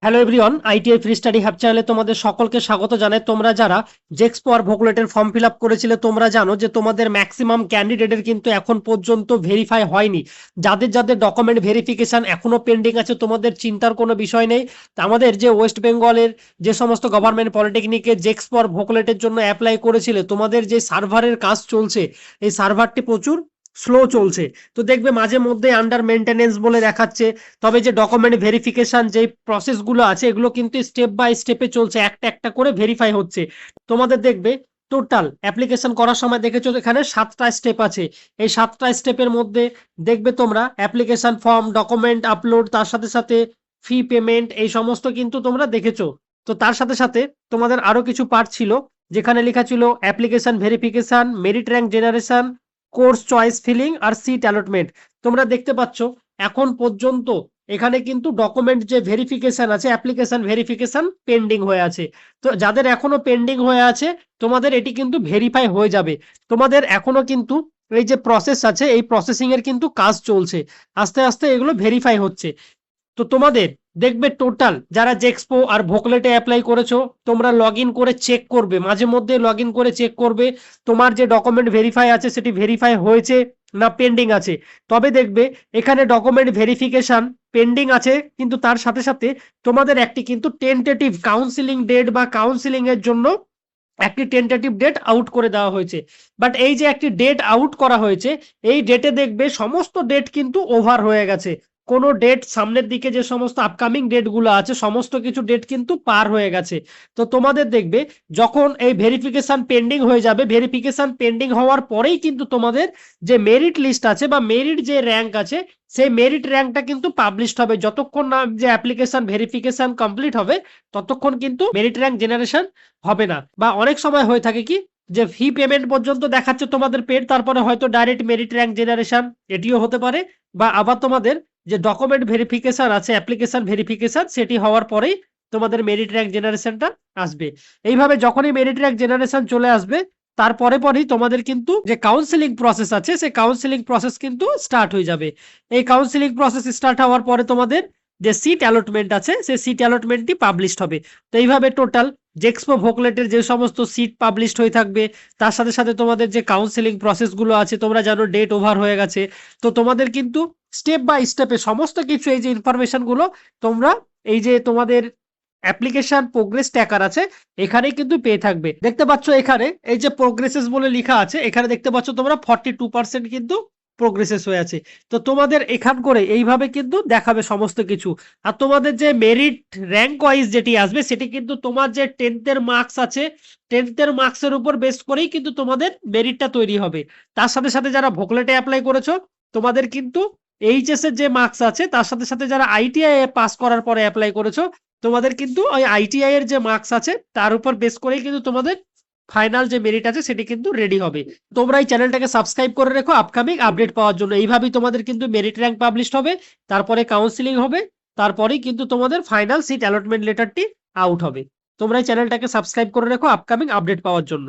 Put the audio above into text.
Hello everyone, ITI free study hub চ্যানেলে তোমাদের সকলকে স্বাগত জানাই। তোমরা যারা জেক্সপো আর ভোকলেটের ফর্ম ফিল আপ করেছিলে তোমরা জানো যে তোমাদের ম্যাক্সিমাম ক্যান্ডিডেটের কিন্তু এখন পর্যন্ত ভেরিফাই হয়নি। যাদের যাদের ডকুমেন্ট ভেরিফিকেশন এখনো পেন্ডিং আছে তোমাদের চিন্তার কোনো বিষয় নেই। তা আমাদের যে ওয়েস্ট বেঙ্গলের যে সমস্ত গভর্নমেন্ট পলিটেকনিকে জেক্সপো আর ভোকলেটের জন্য অ্যাপ্লাই করেছিলে তোমাদের যে সার্ভারের কাজ চলছে, এই সার্ভারটি প্রচুর স্লো চলছে। তো দেখবে মাঝে মধ্যে আন্ডার মেনটেনেন্স বলে দেখাচ্ছে। তবে যে ডকুমেন্ট ভেরিফিকেশন যে প্রসেসগুলো আছে এগুলো কিন্তু স্টেপ বাই স্টেপে চলছে, একটা একটা করে ভেরিফাই হচ্ছে। তোমাদের দেখবে টোটাল অ্যাপ্লিকেশন করার সময় দেখেছো এখানে 7টা স্টেপ আছে। এই 7টা স্টেপের মধ্যে দেখবে তোমরা অ্যাপ্লিকেশন ফর্ম, ডকুমেন্ট আপলোড, তার সাথে সাথে ফি পেমেন্ট, এই সমস্ত কিন্তু তোমরা দেখেছো। তো তার সাথে সাথে তোমাদের আরো কিছু পার্ট ছিল যেখানে লেখা ছিল application verification, merit rank generation, course choice filling আর সিট অ্যালটমেন্ট। তোমরা দেখতে পাচ্ছ এখন পর্যন্ত এখানে কিন্তু ডকুমেন্ট যে ভেরিফিকেশন আছে, অ্যাপ্লিকেশন ভেরিফিকেশন পেন্ডিং হয়ে আছে। তো যাদের এখনো পেন্ডিং হয়ে আছে তোমাদের এটি কিন্তু ভেরিফাই হয়ে যাবে। তোমাদের এখনো কিন্তু এই যে প্রসেস আছে এই প্রসেসিং এর কিন্তু কাজ চলছে, আস্তে আস্তে এগুলো ভেরিফাই হচ্ছে। তো তোমাদের দেখবে টোটাল যারা জেক্সপো আর ভোকলেটে অ্যাপ্লাই করেছো তোমরা লগ ইন করে চেক করবে, মাঝে মধ্যে লগ ইন করে চেক করবে তোমার যে ডকুমেন্ট ভেরিফাই আছে সেটি ভেরিফাই হয়েছে না পেন্ডিং আছে। তবে দেখবে এখানে ডকুমেন্ট ভেরিফিকেশন পেন্ডিং আছে, কিন্তু তার সাথে সাথে তোমাদের একটি কিন্তু টেন্টেটিভ কাউন্সিলিং ডেট বা কাউন্সিলিং এর জন্য একটি টেন্টেটিভ ডেট আউট করে দেওয়া হয়েছে। বাট এই যে একটি ডেট আউট করা হয়েছে এই ডেটে দেখবে সমস্ত ডেট কিন্তু ওভার হয়ে গেছে। কোনো ডেট সামনের দিকে যে সমস্ত আপকামিং ডেটগুলো আছে সমস্ত কিছু ডেট কিন্তু পার হয়ে গেছে। তো তোমাদের দেখবে যখন এই ভেরিফিকেশন পেন্ডিং হয়ে যাবে, ভেরিফিকেশন পেন্ডিং হওয়ার পরেই কিন্তু তোমাদের যে মেরিট লিস্ট আছে বা মেরিট যে র্যাঙ্ক আছে সেই মেরিট র্যাঙ্কটা কিন্তু পাবলিশড হবে। যতক্ষণ না যে অ্যাপ্লিকেশন ভেরিফিকেশন কমপ্লিট হবে ততক্ষণ কিন্তু মেরিট র্যাঙ্ক জেনারেশন হবে না। বা অনেক সময় হয়ে থাকে কি যে ফি পেমেন্ট পর্যন্ত দেখাচ্ছে তোমাদের পেড, তারপরে হয়তো ডাইরেক্ট মেরিট র্যাঙ্ক জেনারেশন, এটিও হতে পারে। বা আবার তোমাদের যে ডকুমেন্ট ভেরিফিকেশন আছে, অ্যাপ্লিকেশন ভেরিফিকেশন, সেটি হওয়ার পরেই তোমাদের মেরিট র্যাঙ্ক জেনারেশনটা আসবে। এইভাবে যখনই মেরিট র্যাঙ্ক জেনারেশন চলে আসবে তারপরে পরেই তোমাদের কিন্তু যে কাউন্সিলিং প্রসেস আছে সেই কাউন্সিলিং প্রসেস কিন্তু স্টার্ট হয়ে যাবে। এই কাউন্সিলিং প্রসেস স্টার্ট হওয়ার পরে তোমাদের যে সিট অ্যালটমেন্ট আছে সেই সিট অ্যালটমেন্টটি পাবলিশড হবে। তো এইভাবে টোটাল জেক্সপো ভোকলেটের যে সমস্ত সিট পাবলিশড হয়ে থাকবে তার সাথে সাথে তোমাদের যে কাউন্সিলিং প্রসেসগুলো আছে তোমরা জানো ডেট ওভার হয়ে গেছে। তো তোমাদের কিন্তু স্টেপ বাই স্টেপে সমস্ত কিছু এই যে ইনফরমেশনগুলো তোমরা এই যে তোমাদের অ্যাপ্লিকেশন প্রোগ্রেস ট্র্যাকার আছে এখানেই কিন্তু পেয়ে থাকবে। দেখতে পাচ্ছ এখানে এই যে প্রোগ্রেসেস বলে লেখা আছে, এখানে দেখতে পাচ্ছ তোমরা 42% কিন্তু প্রোগ্রেসেস হয়ে আছে। তো তোমাদের এখান করে এইভাবে কিন্তু দেখাবে সমস্ত কিছু। আর তোমাদের যে মেরিট র্যাঙ্ক ওয়াইজ যেটি আসবে সেটি কিন্তু তোমার যে 10th-এর মার্কস আছে 10th-এর মার্কসের উপর বেস করেই কিন্তু তোমাদের মেরিটটা তৈরি হবে। তার সাথে সাথে যারা ভোকলেটে অ্যাপ্লাই করেছো তোমাদের কিন্তু এইচএস এর যে মার্কস আছে তার সাথে সাথে যারা আইটিআই পাস করার পরে অ্যাপ্লাই করেছো তোমাদের কিন্তু ওই আইটিআই এর যে মার্কস আছে তার উপর বেস করেই কিন্তু তোমাদের ফাইনাল যে মেরিট আছে সেটি কিন্তু রেডি হবে। তোমরা এই চ্যানেলটাকে সাবস্ক্রাইব করে রেখো আপকামিং আপডেট পাওয়ার জন্য। এইভাবেই তোমাদের কিন্তু মেরিট র্যাঙ্ক পাবলিশড হবে, তারপরে কাউন্সিলিং হবে, তারপরেই কিন্তু তোমাদের ফাইনাল সিট অ্যালটমেন্ট লেটারটি আউট হবে। তোমরা এই চ্যানেলটাকে সাবস্ক্রাইব করে রেখো আপকামিং আপডেট পাওয়ার জন্য।